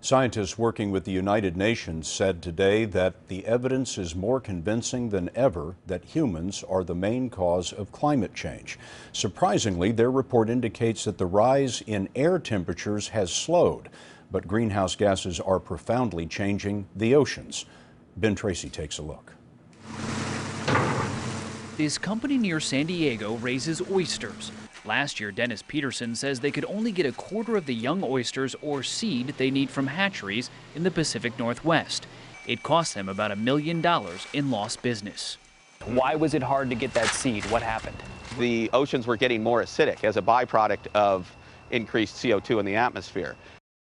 Scientists working with the United Nations said today that the evidence is more convincing than ever that humans are the main cause of climate change. Surprisingly, their report indicates that the rise in air temperatures has slowed, but greenhouse gases are profoundly changing the oceans. Ben Tracy takes a look. This company near San Diego raises oysters. Last year, Dennis Peterson says they could only get a quarter of the young oysters or seed they need from hatcheries in the Pacific Northwest. It cost them about $1 million in lost business. Why was it hard to get that seed? What happened? The oceans were getting more acidic as a byproduct of increased CO2 in the atmosphere.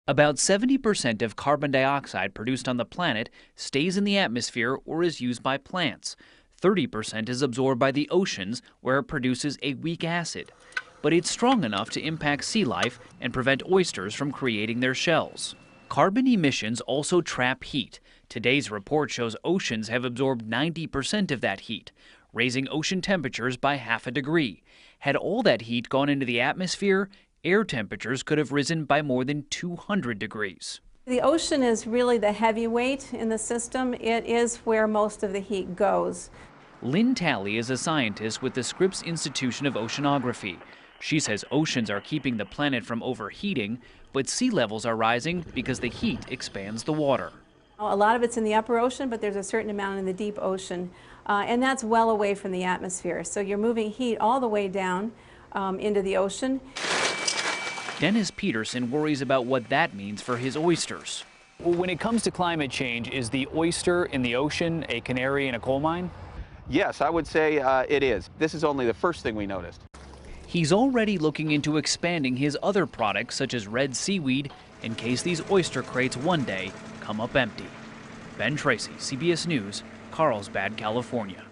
About 70% of carbon dioxide produced on the planet stays in the atmosphere or is used by plants. 30% is absorbed by the oceans, where it produces a weak acid. But it's strong enough to impact sea life and prevent oysters from creating their shells. Carbon emissions also trap heat. Today's report shows oceans have absorbed 90% of that heat, raising ocean temperatures by half a degree. Had all that heat gone into the atmosphere, air temperatures could have risen by more than 200 degrees. The ocean is really the heavyweight in the system. It is where most of the heat goes. Lynn Talley is a scientist with the Scripps Institution of Oceanography. She says oceans are keeping the planet from overheating, but sea levels are rising because the heat expands the water. A lot of it's in the upper ocean, but there's a certain amount in the deep ocean, and that's well away from the atmosphere. So you're moving heat all the way down into the ocean. Dennis Peterson worries about what that means for his oysters. When it comes to climate change, is the oyster in the ocean a canary in a coal mine? Yes, I would say it is. This is only the first thing we noticed. He's already looking into expanding his other products, such as red seaweed, in case these oyster crates one day come up empty. Ben Tracy, CBS News, Carlsbad, California.